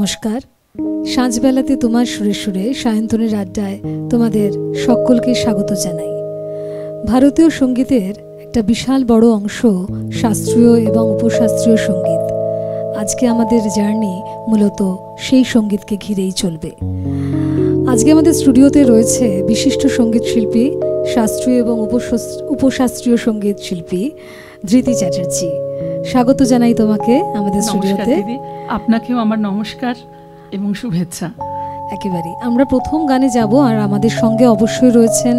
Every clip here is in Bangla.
নমস্কার। সাঁঝবেলাতে তোমার সুরে সুরে সায়ন্তনের আড্ডায় তোমাদের সকলকে স্বাগত জানাই। ভারতীয় সঙ্গীতের একটা বিশাল বড় অংশ শাস্ত্রীয় এবং উপশাস্ত্রীয় সঙ্গীত। আজকে আমাদের জার্নি মূলত সেই সঙ্গীতকে ঘিরেই চলবে। আজকে আমাদের স্টুডিওতে রয়েছে বিশিষ্ট সঙ্গীত শিল্পী, শাস্ত্রীয় এবং উপশাস্ত্রীয় সঙ্গীত শিল্পী ধৃতি চ্যাটার্জি। স্বাগত জানাই তোমাকে আমাদের স্টুডিওতে। আপনাকেও আমার নমস্কার এবং শুভেচ্ছা। একেবারেই আমরা প্রথম গানে যাব, আর আমাদের সঙ্গে অবশ্যই রয়েছেন,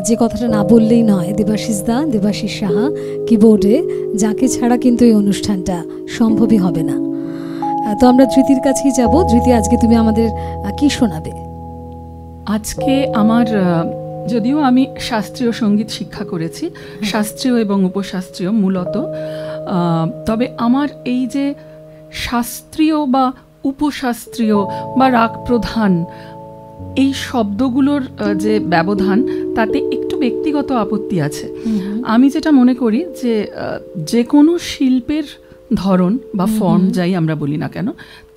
যে কথাটা না বললেই নয়, দেবাশিস সাহা কিবোর্ডে, যাকে ছাড়া কিন্তু এই অনুষ্ঠানটা সম্ভবই হবে না। তো আমরা ধৃতির কাছেই যাব। ধৃতি, আজকে তুমি আমাদের কি শোনাবে? আজকে আমার, যদিও আমি শাস্ত্রীয় সঙ্গীত শিক্ষা করেছি, শাস্ত্রীয় এবং উপশাস্ত্রীয় মূলত, তবে আমার এই যে শাস্ত্রীয় বা উপশাস্ত্রীয় বা রাগ প্রধান এই শব্দগুলোর যে ব্যবধান, তাতে একটু ব্যক্তিগত আপত্তি আছে। আমি যেটা মনে করি যে কোনো শিল্পের ধরন বা ফর্ম যাই আমরা বলি না কেন,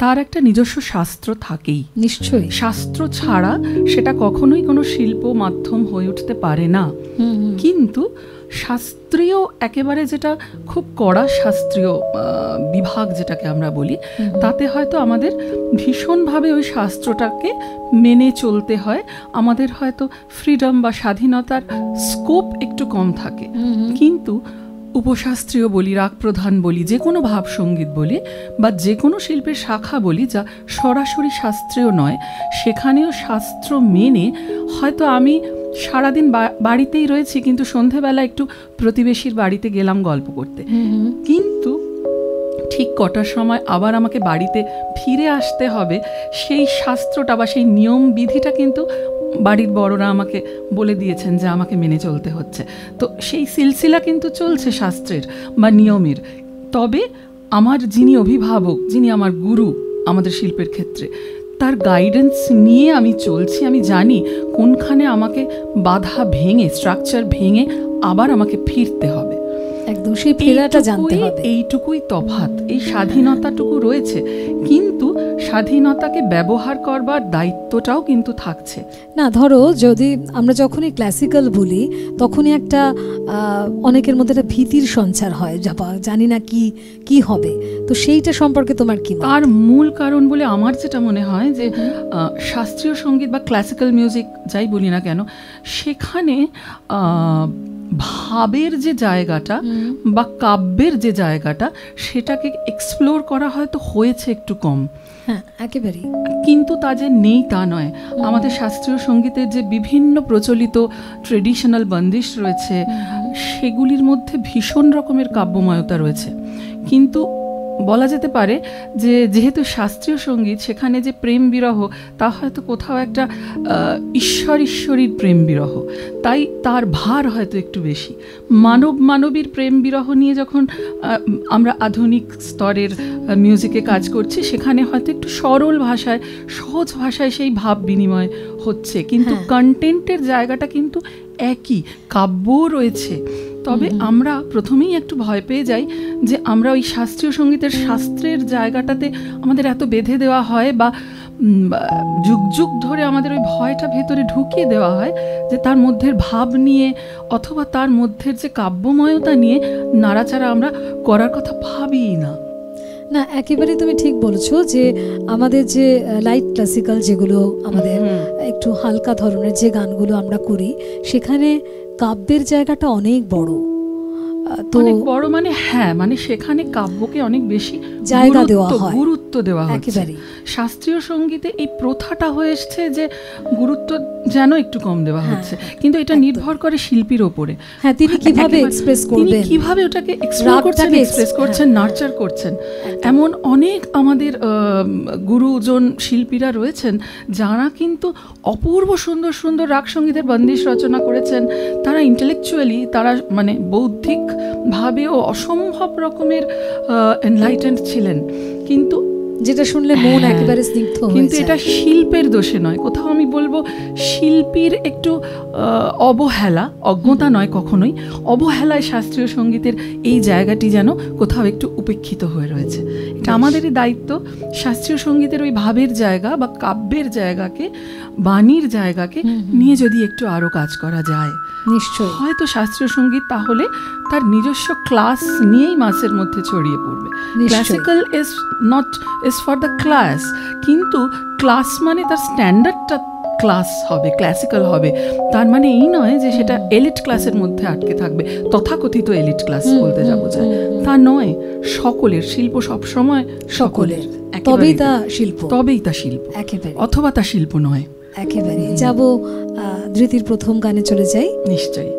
তার একটা নিজস্ব শাস্ত্র থাকেই। নিশ্চয়ই। শাস্ত্র ছাড়া সেটা কখনোই কোনো শিল্প মাধ্যম হয়ে উঠতে পারে না। কিন্তু শাস্ত্রীয় একেবারে যেটা খুব কড়া শাস্ত্রীয় বিভাগ যেটাকে আমরা বলি, তাতে হয়তো আমাদের ভীষণভাবে ওই শাস্ত্রটাকে মেনে চলতে হয়। আমাদের হয়তো ফ্রিডম বা স্বাধীনতার স্কোপ একটু কম থাকে। কিন্তু উপশাস্ত্রীয় বলি, রাগ প্রধান বলি, যে কোনো ভাবসঙ্গীত বলি বা যে কোনো শিল্পের শাখা বলি যা সরাসরি শাস্ত্রীয় নয়, সেখানেও শাস্ত্র মেনে হয়তো আমি সারাদিন বাড়িতেই রয়েছি, কিন্তু সন্ধেবেলা একটু প্রতিবেশীর বাড়িতে গেলাম গল্প করতে, কিন্তু ঠিক কটার সময় আবার আমাকে বাড়িতে ফিরে আসতে হবে, সেই শাস্ত্রটা বা সেই নিয়ম বিধিটা কিন্তু বাড়ির বড়রা আমাকে বলে দিয়েছেন যে আমাকে মেনে চলতে হচ্ছে। তো সেই সিলসিলা কিন্তু চলছে শাস্ত্রের বা নিয়মের। তবে আমার যিনি অভিভাবক, যিনি আমার গুরু আমাদের শিল্পের ক্ষেত্রে, তার গাইডেন্স নিয়ে আমি চলছি। আমি জানি কোনখানে আমাকে বাধা ভেঙে, স্ট্রাকচার ভেঙে আবার আমাকে ফিরতে হবে। একদম সেই ফেরাটা জানতে হবে। এইটুকুই তফাৎ, এই স্বাধীনতাটুকু রয়েছে, কিন্তু স্বাধীনতাকে ব্যবহার করবার দায়িত্বটাও কিন্তু থাকছে। না, ধরো যদি আমরা যখনই ক্লাসিক্যাল বলি, তখনই একটা অনেকের মধ্যে একটা ভীতির সঞ্চার হয়, জানি না কি হবে। তো সেইটা সম্পর্কে তোমার কি? তার মূল কারণ বলে আমার যেটা মনে হয় যে শাস্ত্রীয় সঙ্গীত বা ক্লাসিক্যাল মিউজিক যাই বলি না কেন, সেখানে ভাবের যে জায়গাটা বা কাব্যের যে জায়গাটা, সেটাকে এক্সপ্লোর করা হয়তো হয়েছে একটু কম। হ্যাঁ, একেবারেই। কিন্তু তা যে নেই তা নয়। আমাদের শাস্ত্রীয় সঙ্গীতের যে বিভিন্ন প্রচলিত ট্রেডিশনাল বন্দিশ রয়েছে, সেগুলির মধ্যে ভীষণ রকমের কাব্যময়তা রয়েছে। কিন্তু বলা যেতে পারে যে যেহেতু শাস্ত্রীয় সঙ্গীত, সেখানে যে প্রেম বিরহ, তা হয়তো কোথাও একটা ঈশ্বরীর প্রেম বিরহ, তাই তার ভার হয়তো একটু বেশি। মানবীর প্রেম বিরহ নিয়ে যখন আমরা আধুনিক স্তরের মিউজিকে কাজ করছি, সেখানে হয়তো একটু সরল ভাষায়, সহজ ভাষায় সেই ভাব বিনিময় হচ্ছে, কিন্তু কন্টেন্টের জায়গাটা কিন্তু একই, কাব্যও রয়েছে। তবে আমরা প্রথমেই একটু ভয় পেয়ে যাই যে আমরা ওই শাস্ত্রীয় সঙ্গীতের শাস্ত্রের জায়গাটাতে আমাদের এত বেঁধে দেওয়া হয়, বা যুগ যুগ ধরে আমাদের ওই ভয়টা ভেতরে ঢুকিয়ে দেওয়া হয় যে তার মধ্যের ভাব নিয়ে অথবা তার মধ্যের যে কাব্যময়তা নিয়ে নাড়াচাড়া আমরা করার কথা ভাবিই না। না, একেবারে তুমি ঠিক বলেছো যে আমাদের যে লাইট ক্লাসিক্যাল, যেগুলো আমাদের একটু হালকা ধরনের যে গানগুলো আমরা করি, সেখানে কাব্যের জায়গাটা অনেক বড়। অনেক বড় মানে হ্যাঁ, মানে সেখানে কাব্যকে অনেক বেশি জায়গা দেওয়া হয়, গুরুত্ব দেওয়া হচ্ছে। শাস্ত্রীয় সঙ্গীতে এই প্রথাটা হয়ে এসছে যে গুরুত্ব যেন একটু কম দেওয়া হচ্ছে, কিন্তু এটা নির্ভর করে শিল্পীর ওপরে। হ্যাঁ, তিনি কিভাবে এক্সপ্রেস করবেন, কিভাবে ওটাকে এক্সপ্রেস করছেন, নার্চার করছেন। এমন অনেক আমাদের গুরুজন শিল্পীরা রয়েছেন যারা কিন্তু অপূর্ব সুন্দর সুন্দর রাগ সঙ্গীতের বন্দিশ রচনা করেছেন। তারা ইন্টেলেকচুয়ালি, তারা মানে বৌদ্ধিক ভাবেও অসম্ভব রকমের এনলাইটেন্ড ছিলেন, কিন্তু যেটা শুনলে মন একেবারে স্নিগ্ধ হয়ে যায়। কিন্তু এটা শিল্পের দোষে নয়, কোথাও আমি বলবো শিল্পীর একটু অবহেলা, অজ্ঞতা নয় কখনোই, অবহেলায় শাস্ত্রীয় সঙ্গীতের এই জায়গাটি যেন কোথাও একটু উপেক্ষিত হয়ে রয়েছে। এটা আমাদেরই দায়িত্ব শাস্ত্রীয় সঙ্গীতের ওই ভাবের জায়গা বা কাব্যের জায়গাকে, বাণীর জায়গাকে নিয়ে যদি একটু আরো কাজ করা যায়, নিশ্চয়ই হয়তো শাস্ত্রীয় সঙ্গীত তাহলে তার নিজস্ব ক্লাস নিয়েই মাসের মধ্যে ছড়িয়ে পড়বে। Classical is for the class, কিন্তু ক্লাস মানে তার স্ট্যান্ডার্ডটা ক্লাস হবে, ক্লাসিক্যাল হবে, তার মানে এই নয় যে সেটা এলিট ক্লাসের মধ্যে আটকে থাকবে, তথাকথিত এলিট ক্লাস বলতে যাবো যায়, তা নয়। সকলের শিল্প সবসময় সকলের, তবেই তা শিল্প, তবেই তা শিল্প, একেবারে, অথবা তা শিল্প নয়। একেবারে। যাব ধৃতির প্রথম গানে চলে যাই। নিশ্চয়ই।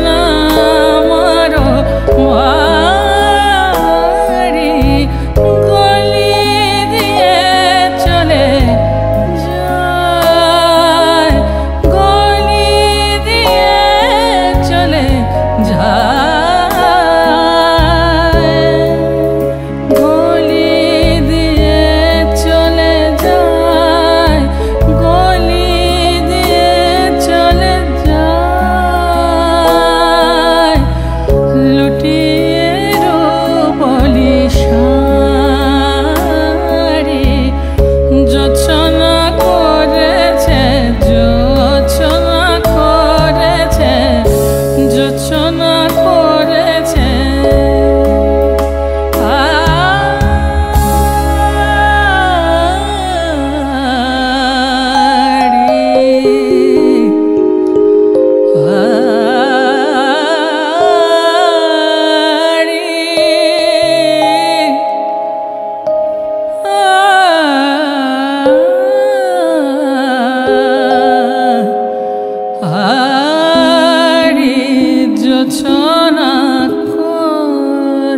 না আমারও বাড়ি, গলি দিয়ে চলে যায়, গলি দিয়ে চলে যায়, গলি দিয়ে চলে যায়, গলি দিয়ে চলে যায়, লুটিয়ে রূপলি শাড়ি জোছনা করেছে, জোছনা করেছে, জোছনা করেছে। জোছনা করেছে।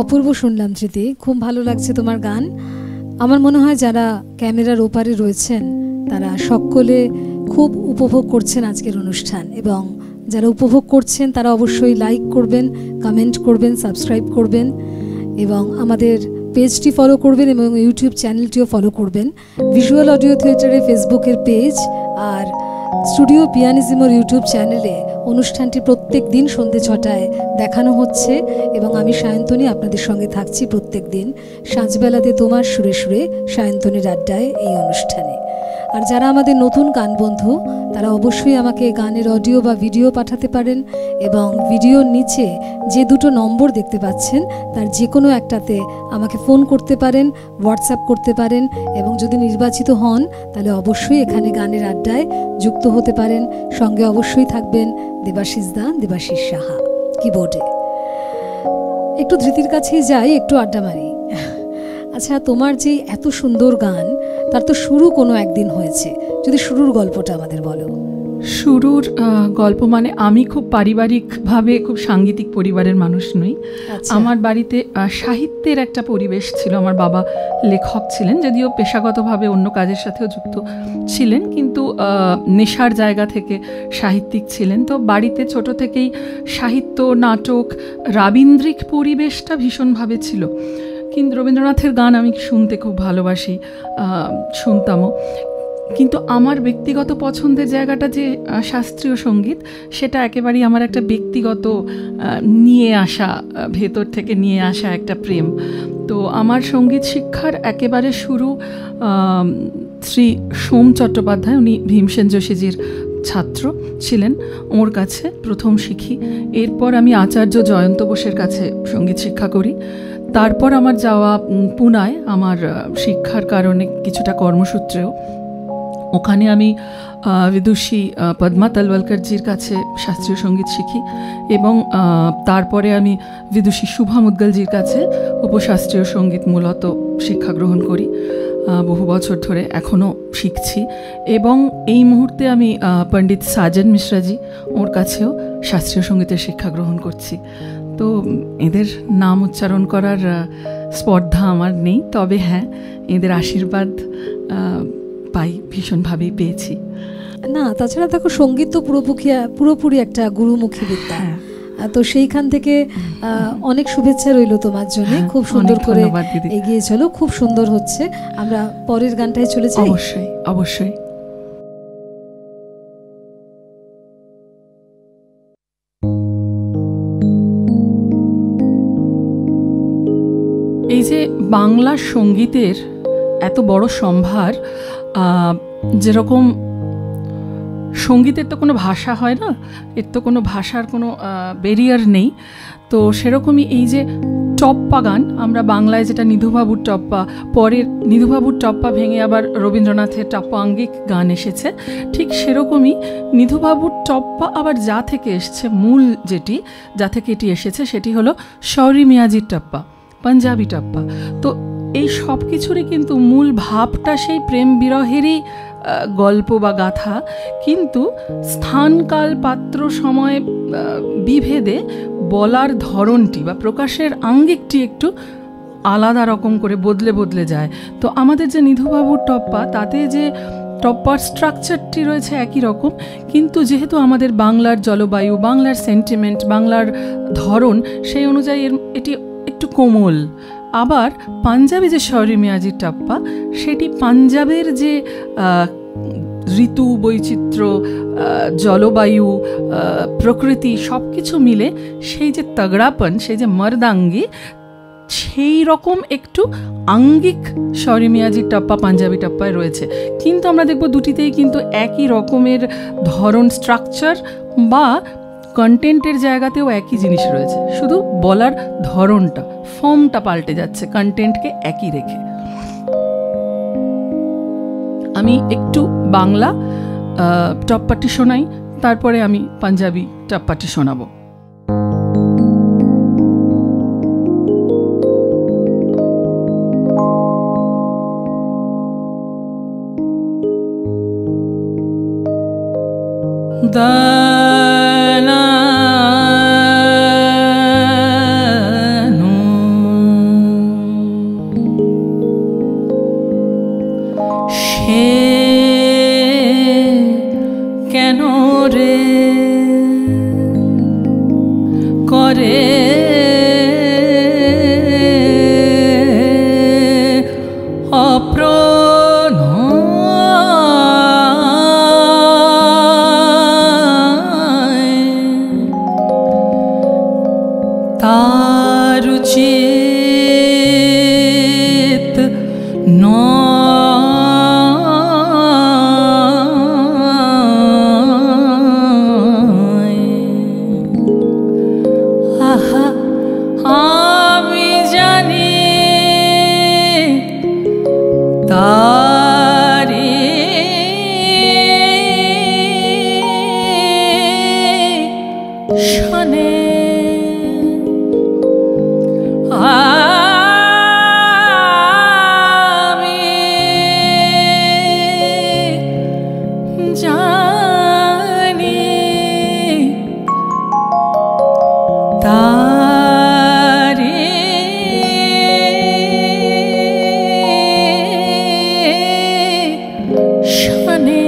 অপূর্ব শুনলাম ধৃতি, খুব ভালো লাগছে তোমার গান। আমার মনে হয় যারা ক্যামেরার ওপারে রয়েছেন তারা সকলে খুব উপভোগ করছেন আজকের অনুষ্ঠান, এবং যারা উপভোগ করছেন তারা অবশ্যই লাইক করবেন, কমেন্ট করবেন, সাবস্ক্রাইব করবেন এবং আমাদের পেজটি ফলো করবেন এবং ইউটিউব চ্যানেলটিও ফলো করবেন। ভিজুয়াল অডিও থিয়েটারে ফেসবুকের পেজ আর স্টুডিও পিয়ানিজমোর ইউটিউব চ্যানেলে অনুষ্ঠানটি প্রত্যেক দিন সন্ধ্যে 6টায় দেখানো হচ্ছে এবং আমি সায়ন্তনী আপনাদের সঙ্গে থাকছি প্রত্যেক দিন সাঁঝবেলাতে তোমার সুরে সুরে সায়ন্তনীর আড্ডায় এই অনুষ্ঠানে। আর যারা আমাদের নতুন গান বন্ধু তারা অবশ্যই আমাকে গানের অডিও বা ভিডিও পাঠাতে পারেন এবং ভিডিওর নিচে যে দুটো নম্বর দেখতে পাচ্ছেন তার যে কোনো একটাতে আমাকে ফোন করতে পারেন, হোয়াটসঅ্যাপ করতে পারেন এবং যদি নির্বাচিত হন তাহলে অবশ্যই এখানে গানের আড্ডায় যুক্ত হতে পারেন। সঙ্গে অবশ্যই থাকবেন দেবাশিস দা, দেবাশিস সাহা কিবোর্ডে। একটু ধৃতির কাছেই যাই, একটু আড্ডা মারি। আচ্ছা, তোমার যে এত সুন্দর গান তার তো শুরু কোনো একদিন হয়েছে, যদি শুরুর গল্পটা আমাদের বলো। শুরুর গল্প মানে আমি খুব পারিবারিকভাবে খুব সাংগীতিক পরিবারের মানুষ নই। আমার বাড়িতে সাহিত্যের একটা পরিবেশ ছিল। আমার বাবা লেখক ছিলেন, যদিও পেশাগতভাবে অন্য কাজের সাথেও যুক্ত ছিলেন, কিন্তু নেশার জায়গা থেকে সাহিত্যিক ছিলেন। তো বাড়িতে ছোট থেকেই সাহিত্য, নাটক, রাবীন্দ্রিক পরিবেশটা ভীষণভাবে ছিল। কিন্তু রবীন্দ্রনাথের গান আমি শুনতে খুব ভালোবাসি, শুনতামও। কিন্তু আমার ব্যক্তিগত পছন্দের জায়গাটা যে শাস্ত্রীয় সঙ্গীত, সেটা একেবারেই আমার একটা ব্যক্তিগত নিয়ে আসা, ভেতর থেকে নিয়ে আসা একটা প্রেম। তো আমার সঙ্গীত শিক্ষার একেবারে শুরু শ্রী সোম চট্টোপাধ্যায়, উনি ভীমসেন যোশীজির ছাত্র ছিলেন, ওর কাছে প্রথম শিখি। এরপর আমি আচার্য জয়ন্ত বোসের কাছে সঙ্গীত শিক্ষা করি। তারপর আমার যাওয়া পুনায়, আমার শিক্ষার কারণে কিছুটা কর্মসূত্রেও। ওখানে আমি বিদুষী পদ্মা তলওয়ালকরজির কাছে শাস্ত্রীয় সঙ্গীত শিখি এবং তারপরে আমি বিদুষী শুভা মুদ্গলজির কাছে উপশাস্ত্রীয় সঙ্গীত মূলত শিক্ষা গ্রহণ করি বহু বছর ধরে, এখনও শিখছি। এবং এই মুহূর্তে আমি পণ্ডিত সাজন মিশ্রাজি, ওর কাছেও শাস্ত্রীয় সঙ্গীতের শিক্ষা গ্রহণ করছি। তো এদের নাম উচ্চারণ করার স্পর্ধা আমার নেই, তবে হ্যাঁ, এদের আশীর্বাদ পাই, ভীষণভাবেই পেয়েছি। না, তাছাড়া দেখো সঙ্গীত তো পুরোপুরি একটা গুরুমুখী বিদ্যা। তো সেইখান থেকে অনেক শুভেচ্ছা রইল তোমার জন্য। খুব সুন্দর করে এগিয়ে চলো, খুব সুন্দর হচ্ছে। আমরা পরের গানটায় চলে যাই। অবশ্যই অবশ্যই। এই যে বাংলা সঙ্গীতের এত বড় সম্ভার, যেরকম সঙ্গীতের তো কোনো ভাষা হয় না, এর তো কোনো ভাষার কোনো ব্যারিয়ার নেই, তো সেরকমই এই যে টপ্পা গান, আমরা বাংলায় যেটা নিধুবাবুর টপ্পা, পরের নিধুবাবুর টপ্পা ভেঙে আবার রবীন্দ্রনাথের টপ্পাঙ্গিক গান এসেছে, ঠিক সেরকমই নিধুবাবুর টপ্পা আবার যা থেকে এসছে, মূল যেটি যা থেকে এটি এসেছে সেটি হলো শৌরি মিয়াজির টপ্পা, পাঞ্জাবি টপ্পা। তো এই সব কিছুরই কিন্তু মূল ভাবটা সেই প্রেম বিরহেরই গল্প বা গাথা, কিন্তু স্থানকাল পাত্র সময় বিভেদে বলার ধরনটি বা প্রকাশের আঙ্গিকটি একটু আলাদা রকম করে বদলে বদলে যায়। তো আমাদের যে নিধুবাবুর টপ্পা, তাতে যে টপ্পার স্ট্রাকচারটি রয়েছে একই রকম, কিন্তু যেহেতু আমাদের বাংলার জলবায়ু, বাংলার সেন্টিমেন্ট, বাংলার ধরন, সেই অনুযায়ী এটি একটু কোমল। আবার পাঞ্জাবি যে শৌরি মিয়াজির টপ্পা, সেটি পাঞ্জাবের যে ঋতু বৈচিত্র্য, জলবায়ু, প্রকৃতি সব কিছু মিলে সেই যে তগড়াপন, সেই যে মর্দাঙ্গি, সেই রকম একটু আঙ্গিক শৌরি মিয়াজির টপ্পা পাঞ্জাবি টপ্পায় রয়েছে। কিন্তু আমরা দেখব দুটিতেই কিন্তু একই রকমের ধরন, স্ট্রাকচার বা কন্টেন্টের জায়গাতেও একই জিনিস রয়েছে, শুধু বলার ধরনটা, ফর্মটা পাল্টে যাচ্ছে কন্টেন্টকে একই রেখে। আমি একটু বাংলা টপ্পাটি শোনাই, তারপরে আমি পাঞ্জাবি টপ্পাটি শোনাবো। কেন রে করে অপ্রণয় তার চিত আমি জানি তারি শনে আমি জানি তারি শনে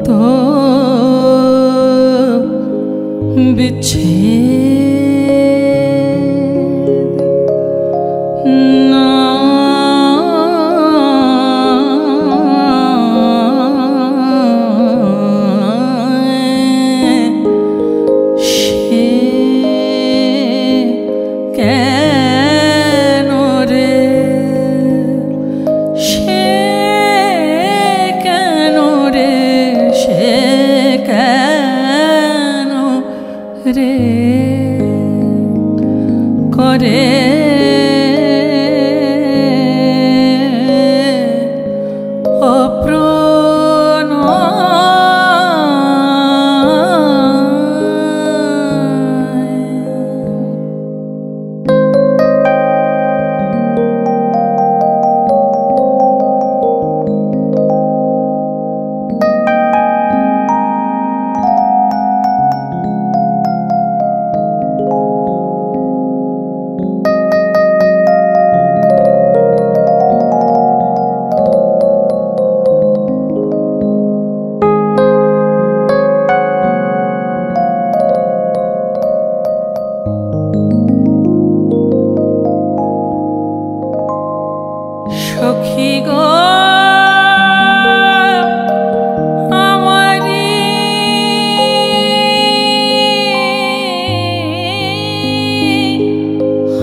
তো বিচ্ছেদ না সে কেন রে, সে কেন রে, সে কেন রে করে সখী গো আমারি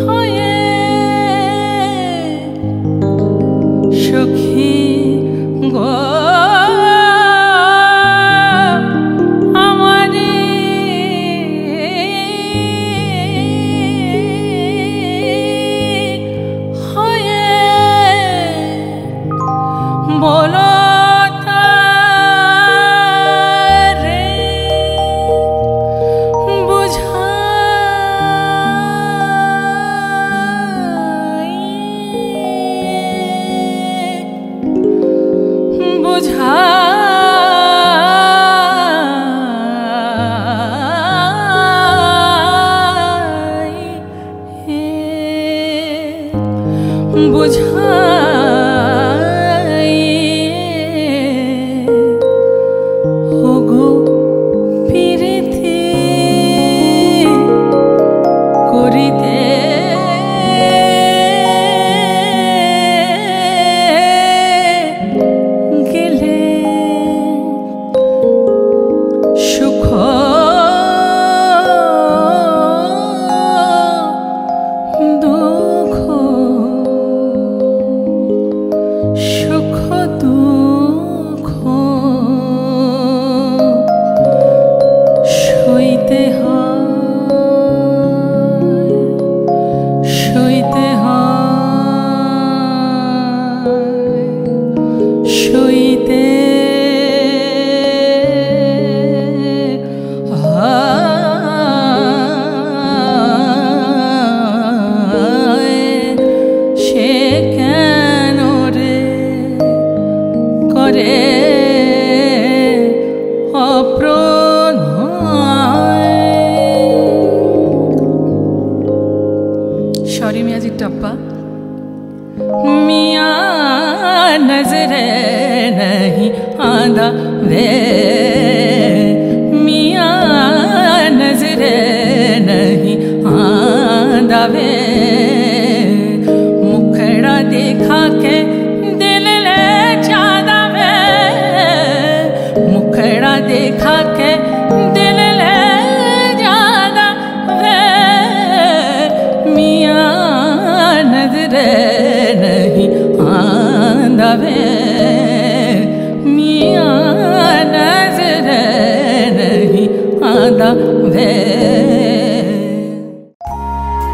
হয়ে সখী গো আমারে হয়ে বলো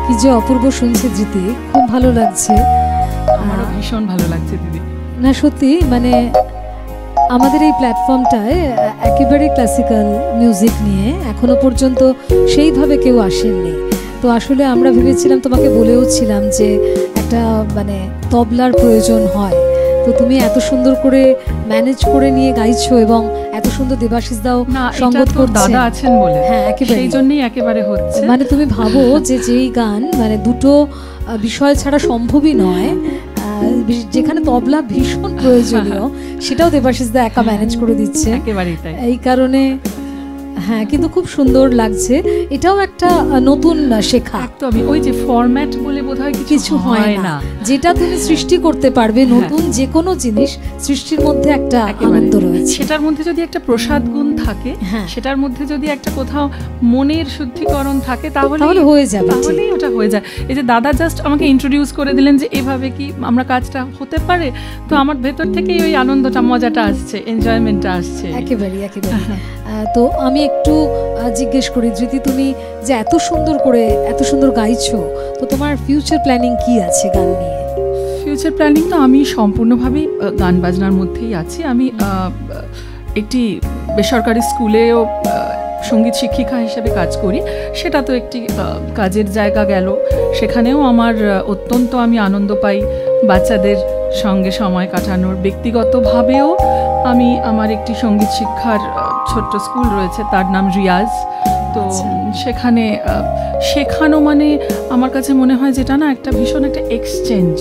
কি যে অপূর্ব শুনছে জিতি, খুব ভালো লাগছে। আমারও ভীষণ ভালো লাগছে দিদি। না সত্যি মানে আমাদের এই প্ল্যাটফর্মটায় একেবারে ক্লাসিক্যাল মিউজিক নিয়ে এখনো পর্যন্ত সেইভাবে কেউ আসেননি। তো আসলে আমরা ভেবেছিলাম, তোমাকে বলেও ছিলাম যে একটা মানে তবলার প্রয়োজন হয়। তো তুমি এত সুন্দর করে ম্যানেজ করে নিয়ে গাইছো এবং এত সুন্দর দেবাশিস দাও সঙ্গত করছে, দাদা আছেন বলে। হ্যাঁ একেবারে, সেই জন্যই একেবারে হচ্ছে। মানে তুমি ভাবো যে যেই গান মানে দুটো বিষয় ছাড়া সম্ভবই নয়, যেখানে তবলা ভীষণ প্রয়োজনীয়, সেটাও দেবাশিস দা একা ম্যানেজ করে দিচ্ছে। একেবারেই তাই। এই কারণে হ্যাঁ, কিন্তু খুব সুন্দর লাগছে। এটাও একটা নতুন শেখা। একদমই, ওই যে ফরম্যাট বলে বোধহয় কিছু হয় না, যেটা তুমি সৃষ্টি করতে পারবে নতুন যে কোনো জিনিস সৃষ্টির মধ্যে একটা আনন্দ রয়েছে। সেটার মধ্যে যদি একটা প্রসাদ গুণ থাকে, সেটার মধ্যে যদি একটা কোথাও মনের শুদ্ধিকরণ থাকে, তাহলে হয়ে যাবে, তাহলেই ওটা হয়ে যায়। এই যে দাদা জাস্ট আমাকে ইন্ট্রোডিউস করে দিলেন যে এভাবে কি আমরা কাজটা হতে পারে, তো আমার ভেতর থেকেই ওই আনন্দটা, মজাটা আসছে, এনজয়মেন্টটা আসছে। একেবারে একেবারে। তো আমি একটু জিজ্ঞেস করি, যদি তুমি যে এত সুন্দর করে এত সুন্দর গাইছো, তো তোমার ফিউচার প্ল্যানিং কি আছে গান নিয়ে? ফিউচার প্ল্যানিং তো আমি সম্পূর্ণভাবেই গান বাজনার মধ্যেই আছি। আমি একটি বেসরকারি স্কুলেও সঙ্গীত শিক্ষিকা হিসেবে কাজ করি। সেটা তো একটি কাজের জায়গা গেল, সেখানেও আমার অত্যন্ত আমি আনন্দ পাই বাচ্চাদের সঙ্গে সময় কাটানোর। ব্যক্তিগতভাবেও আমি আমার একটি সঙ্গীত শিক্ষার ছোট্ট স্কুল রয়েছে, তার নাম রিয়াজ। তো সেখানে শেখানো মানে আমার কাছে মনে হয় যেটা না একটা ভীষণ একটা এক্সচেঞ্জ,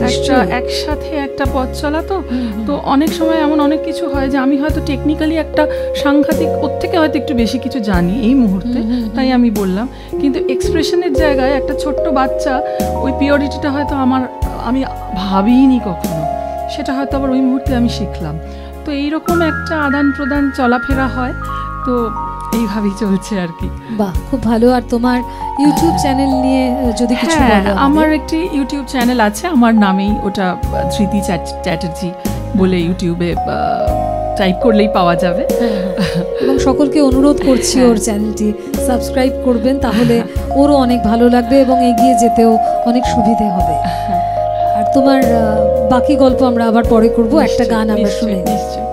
একটা একসাথে একটা পথ চলা। তো অনেক সময় এমন অনেক কিছু হয় যে আমি হয়তো টেকনিক্যালি একটা সাংঘাতিক, ওর থেকে হয়তো একটু বেশি কিছু জানি এই মুহূর্তে, তাই আমি বললাম। কিন্তু এক্সপ্রেশনের জায়গায় একটা ছোট্ট বাচ্চা ওই পিওরিটিটা হয়তো আমি ভাবিনি কখনো, সেটা হয়তো আবার ওই মুহূর্তে আমি শিখলাম। তো এইরকম একটা আদান প্রদান চলাফেরা হয়। তো এইভাবেই চলছে আর কি। বাহ, খুব ভালো। আর তোমার ইউটিউব চ্যানেল নিয়ে যদি কিছু বলো। আমার একটি ইউটিউব চ্যানেল আছে, আমার নামেই, ওটা ধৃতি চ্যাটার্জি বলে ইউটিউবে টাইপ করলেই পাওয়া যাবে। এবং সকলকে অনুরোধ করছি ওর চ্যানেলটি সাবস্ক্রাইব করবেন, তাহলে ওরও অনেক ভালো লাগবে এবং এগিয়ে যেতেও অনেক সুবিধে হবে। আর তোমার বাকি গল্প আমরা আবার পরে করব, একটা গান আমরা শুনে নিশ্চয়ই।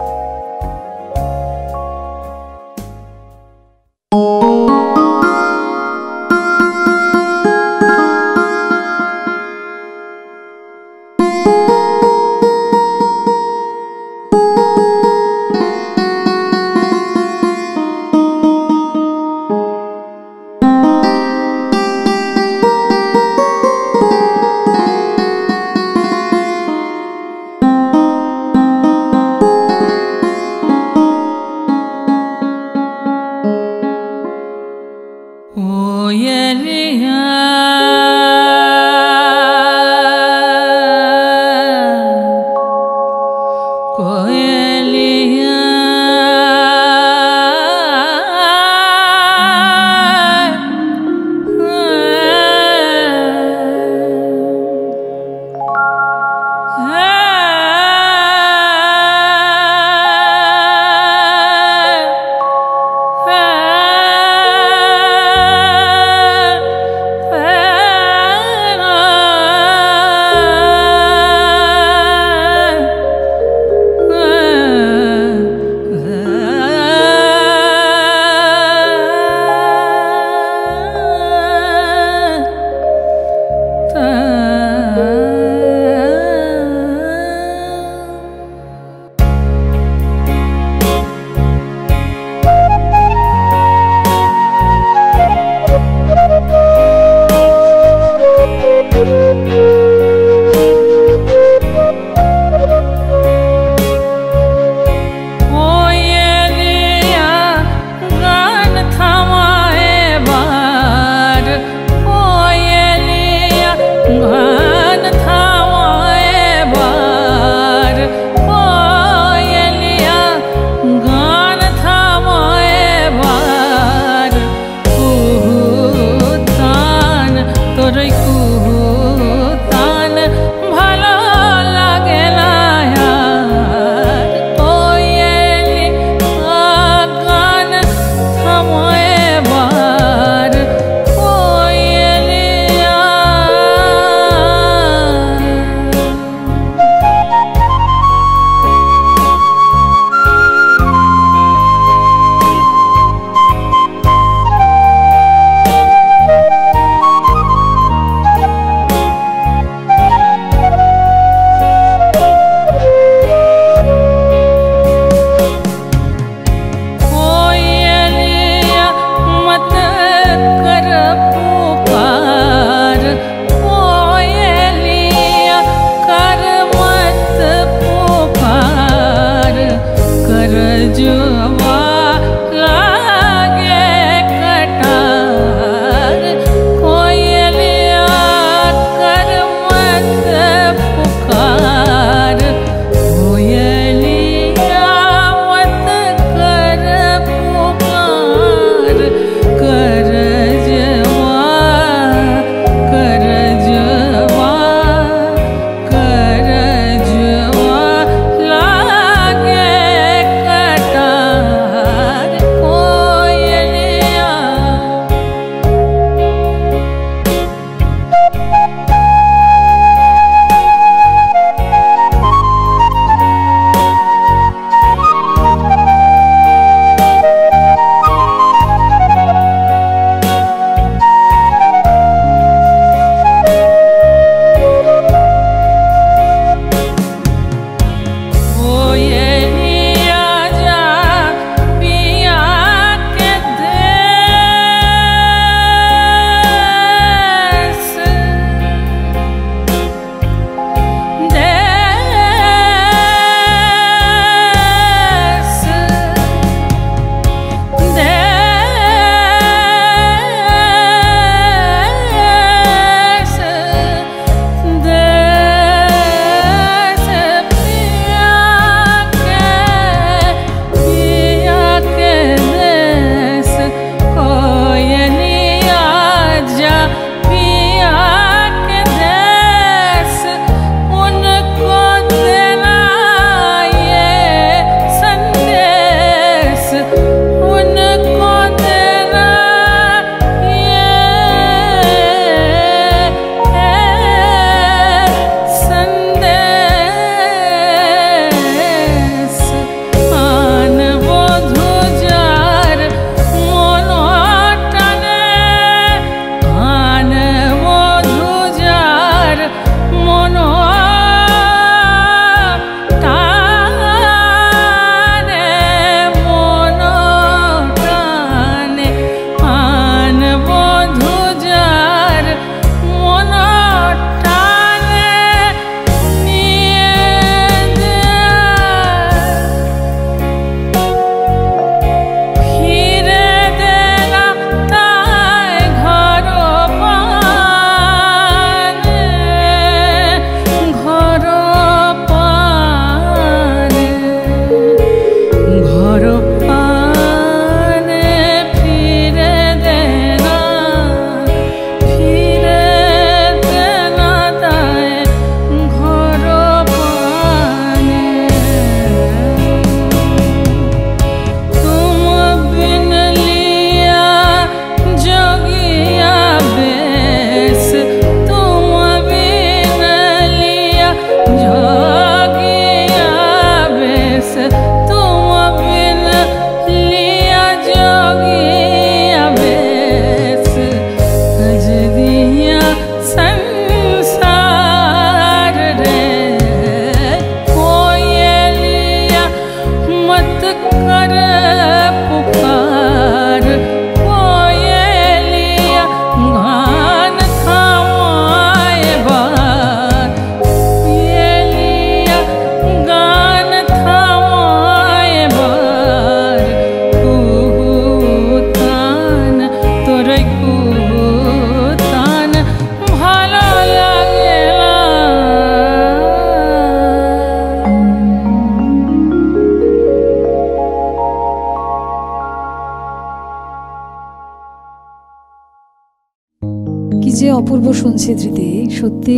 যে অপূর্ব শুনছি ধৃতি, সত্যি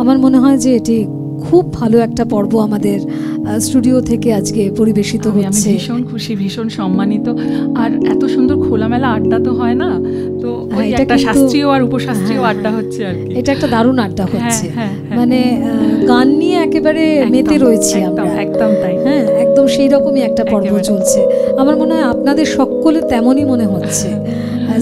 আমার মনে হয় যে এটি খুব ভালো একটা পর্ব আমাদের স্টুডিও থেকে আজকে পরিবেশিত হচ্ছে। আমি ভীষণ খুশি, ভীষণ সম্মানিত। আর এত সুন্দর খোলামেলা আড্ডা তো হয় না, তো একটা শাস্ত্রীয় আর উপশাস্ত্রীয় আড্ডা হচ্ছে আর কি। এটা একটা দারুণ আড্ডা হচ্ছে, মানে গান নিয়ে একেবারে মেতে রয়েছি আমরা, একদম তাই। হ্যাঁ, একদম সেই রকমই একটা পর্ব চলছে। আমার মনে হয় আপনাদের সকলের তেমনই মনে হচ্ছে,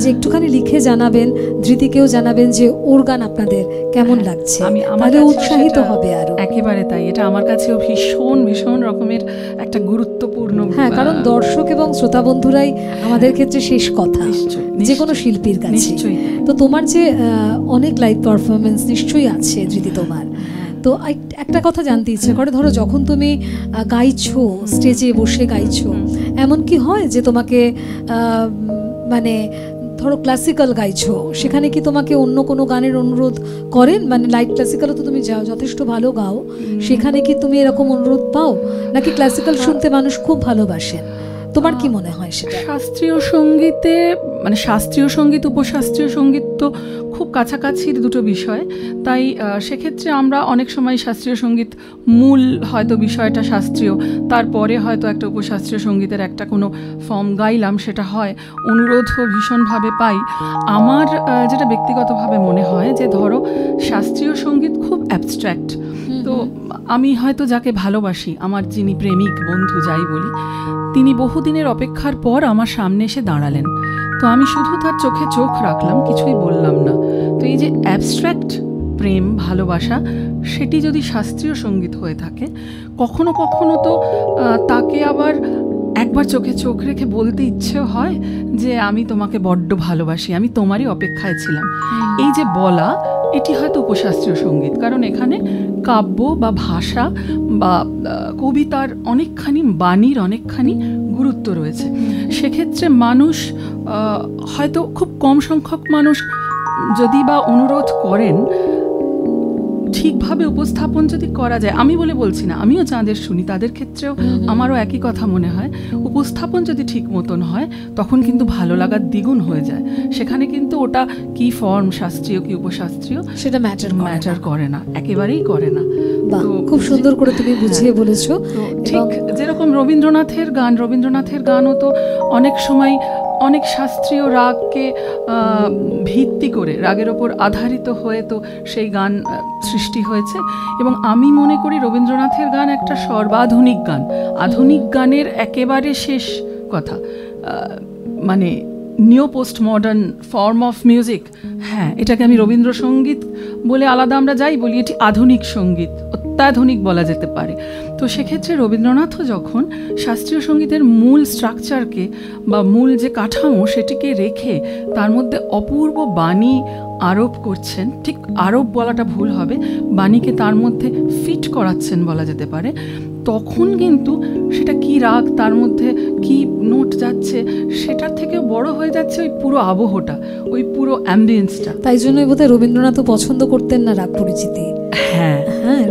যে একটুখানি লিখে জানাবেন, ধৃতিকেও জানাবেন যে ওর গান আপনাদের কেমন লাগছে, তাহলে উৎসাহিত হবে আরো। একেবারে তাই, এটা আমার কাছেও ভীষণ ভীষণ রকমের একটা গুরুত্বপূর্ণ। হ্যাঁ, কারণ দর্শক এবং শ্রোতা বন্ধুরাই আমাদের ক্ষেত্রে শেষ কথা যে কোনো শিল্পীর কাছে। তো তোমার যে অনেক লাইভ পারফরমেন্স নিশ্চয়ই আছে ধৃতি তোমার, তো একটা কথা জানতে ইচ্ছে করে, ধরো যখন তুমি গাইছো, স্টেজে বসে গাইছো, এমন কি হয় যে তোমাকে মানে ধরো ক্লাসিক্যাল গাইছো, সেখানে কি তোমাকে অন্য কোনো গানের অনুরোধ করেন? মানে লাইট ক্লাসিক্যালও তো তুমি যথেষ্ট ভালো গাও, সেখানে কি তুমি এরকম অনুরোধ পাও, নাকি ক্লাসিক্যাল শুনতে মানুষ খুব ভালোবাসেন? তোমার কি মনে হয় সেটা? শাস্ত্রীয় সঙ্গীতে, মানে শাস্ত্রীয় সঙ্গীত উপশাস্ত্রীয় সঙ্গীত তো খুব কাছাকাছির দুটো বিষয়, তাই সেক্ষেত্রে আমরা অনেক সময় শাস্ত্রীয় সঙ্গীত মূল হয়তো বিষয়টা শাস্ত্রীয়, তারপরে হয়তো একটা উপশাস্ত্রীয় সঙ্গীতের একটা কোনো ফর্ম গাইলাম, সেটা হয়। অনুরোধও ভীষণভাবে পাই। আমার যেটা ব্যক্তিগতভাবে মনে হয় যে ধরো শাস্ত্রীয় সঙ্গীত খুব অ্যাবস্ট্র্যাক্ট, তো আমি হয়তো যাকে ভালোবাসি, আমার যিনি প্রেমিক বন্ধু যাই বলি, তিনি বহুদিনের অপেক্ষার পর আমার সামনে এসে দাঁড়ালেন, তো আমি শুধু তার চোখে চোখ রাখলাম, কিছুই বললাম না। তো এই যে অ্যাবস্ট্র্যাক্ট প্রেম ভালোবাসা, সেটি যদি শাস্ত্রীয় সঙ্গীত হয়ে থাকে, কখনো কখনো তো তাকে আবার একবার চোখে চোখ রেখে বলতে ইচ্ছে হয় যে আমি তোমাকে বড্ড ভালোবাসি, আমি তোমারই অপেক্ষায় ছিলাম। এই যে বলা, এটি হয়তো উপশাস্ত্রীয় সঙ্গীত, কারণ এখানে কাব্য বা ভাষা বা কবিতার অনেকখানি, বাণীর অনেকখানি গুরুত্ব রয়েছে। সেক্ষেত্রে মানুষ হয়তো খুব কম সংখ্যক মানুষ যদি বা অনুরোধ করেন, ঠিকভাবে উপস্থাপন যদি করা যায়, আমি বলছি না, আমিও যাদের শুনি তাদের ক্ষেত্রেও আমারও একই কথা মনে হয়, উপস্থাপন যদি ঠিক মতন হয় তখন কিন্তু ভালো লাগার দ্বিগুণ হয়ে যায়। সেখানে কিন্তু ওটা কি ফর্ম, শাস্ত্রীয় কি উপশাস্ত্রীয়, সেটা ম্যাটার করে না, একেবারেই করে না। তো খুব সুন্দর করে তুমি বুঝিয়ে বলেছো। ঠিক যেরকম রবীন্দ্রনাথের গানও তো অনেক সময় অনেক শাস্ত্রীয় রাগকে ভিত্তি করে, রাগের ওপর আধারিত হয়ে তো সেই গান সৃষ্টি হয়েছে। এবং আমি মনে করি রবীন্দ্রনাথের গান একটা সর্বাধুনিক গান, আধুনিক গানের একেবারে শেষ কথা, মানে নিও post modern form of music. হ্যাঁ, এটাকে আমি রবীন্দ্রসঙ্গীত বলে আলাদা আমরা যাই বলি, এটি আধুনিক সঙ্গীত, অত্যাধুনিক বলা যেতে পারে। তো সেক্ষেত্রে রবীন্দ্রনাথও যখন শাস্ত্রীয় সঙ্গীতের মূল স্ট্রাকচারকে বা মূল যে কাঠামো সেটিকে রেখে তার মধ্যে অপূর্ব বাণী আরোপ করছেন, ঠিক আরোপ বলাটা ভুল হবে, বাণীকে তার মধ্যে ফিট করাচ্ছেন বলা যেতে পারে, তখন কিন্তু সেটা কি রাগ, তার মধ্যে কি নোট যাচ্ছে, সেটার থেকে বড় হয়ে যাচ্ছে ওই পুরো আবহটা, ওই পুরো অ্যাম্বিয়েন্সটা। তাই জন্যই বোধহয় রবীন্দ্রনাথও পছন্দ করতেন না রাগ পরিচিতি। হ্যাঁ,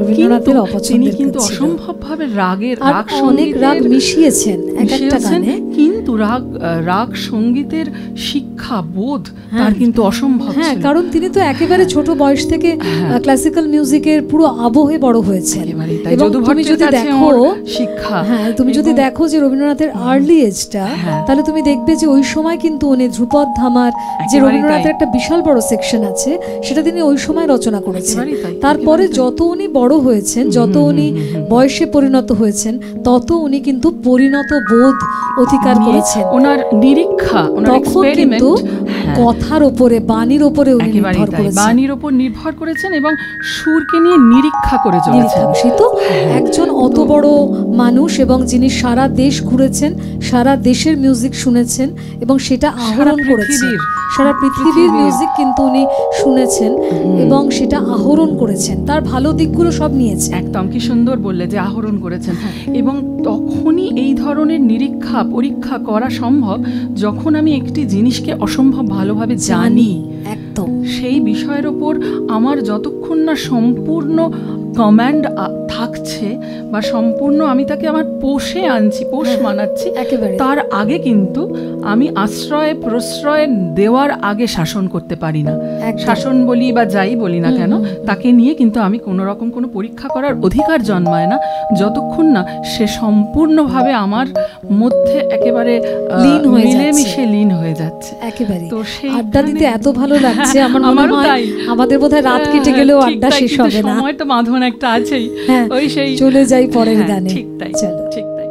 রবীন্দ্রনাথের অপছন্দের, কিন্তু অসম্ভবভাবে রাগ অনেক রাগ মিশিয়েছেন একটা গানে, কিন্তু রাগ সঙ্গীতের শিক্ষা বোধ তার কিন্তু অসম্ভব। হ্যাঁ, কারণ তিনি তো একেবারে ছোট বয়স থেকে ক্লাসিক্যাল মিউজিকের পুরো আবহে বড় হয়েছেন। এবং তুমি যদি দেখো শিক্ষা, হ্যাঁ, তুমি যদি দেখো যে রবীন্দ্রনাথের আর্লি এজটা, তাহলে তুমি দেখবে যে ওই সময় কিন্তু উনি ধ্রুপদ ধামার যে রবীন্দ্রনাথের একটা বিশাল বড় সেকশন আছে, সেটা তিনি ওই সময় রচনা করেছেন। তারপরে যত উনি বড় হয়েছেন, যত উনি বয়সে পরিণত হয়েছেন, তত উনি কিন্তু পরিণত বোধ অধিকার করেছেন। ওনার নিরীক্ষা, তখন কিন্তু কথার উপরে, বাণীর উপরে উনি নির্ভর করেছেন, বাণীর উপর নির্ভর করেছেন এবং সুরকে নিয়ে নিরীক্ষা করে চলেছেন। সে তো একজন অত বড় মানুষ, এবং যিনি সারা দেশ ঘুরেছেন, সারা দেশের মিউজিক শুনেছেন এবং সেটা আহরণ করেছেন, সারা পৃথিবীর মিউজিক কিন্তু উনি শুনেছেন এবং সেটা আহরণ করেছেন, তার ভালো দিকগুলো সব নিয়েছেন। একদম, কি সুন্দর বললে যে আহরণ করেছেন। এবং তখনই এই ধরনের নিরীক্ষা পরীক্ষা করা সম্ভব যখন আমি একটি জিনিসকে অসম্ভব ভালোভাবে জানি। একদম, সেই বিষয়ের ওপর আমার যতক্ষণ না সম্পূর্ণ কমান্ড থাকছে বা সম্পূর্ণ আমি তাকে আমার পোষে আনছি, পোষ মানাচ্ছি, তার আগে কিন্তু আমি আশ্রয় প্রশ্রয় দেওয়ার আগে শাসন করতে পারি না। একদম। শাসন বলি বা যাই বলি না কেন, তাকে নিয়ে কিন্তু আমি কোনো রকম কোনো পরীক্ষা করার অধিকার জন্মায় না যতক্ষণ না সে সম্পূর্ণভাবে আমার মধ্যে একেবারে লীন হয়ে যাচ্ছে। মিলেমিশে লীন হয়ে যাচ্ছে। একেবারে। তো সেই আড্ডা দিতে এত ভালো লাগছে, আমার মনে আমারও হয় তাই। আমাদের বোধহয় রাত কেটে গেলেও আড্ডা শেষ হবে না। সময় তো বাঁধন একটা আছেই। হ্যাঁ, ওই সেই চলে যাই পরের হ্যাঁ, গানে। ঠিক তাই, চলো। ঠিক তাই।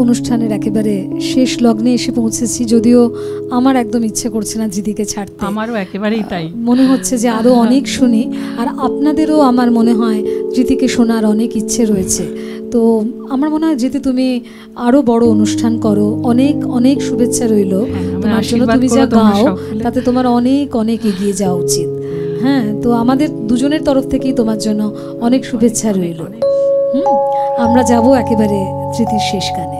অনুষ্ঠানের একেবারে শেষ লগ্নে এসে পৌঁছেছি, যদিও আমার একদম ইচ্ছে করছে না দিদিকে ছাড়তে। আমারও একেবারেই তাই মনে হচ্ছে যে আরও অনেক শুনি, আর আপনাদেরও আমার মনে হয় দিদিকে শোনার অনেক ইচ্ছে রয়েছে। তো আমার মনে হয় দিদি তুমি আরও বড় অনুষ্ঠান করো, অনেক অনেক শুভেচ্ছা রইল তোমার জন্য। তুমি যা গাও তাতে তোমার অনেক অনেক এগিয়ে যাওয়া উচিত। হ্যাঁ, তো আমাদের দুজনের তরফ থেকেই তোমার জন্য অনেক শুভেচ্ছা রইল। আমরা যাব একেবারে ধৃতির শেষ গানে।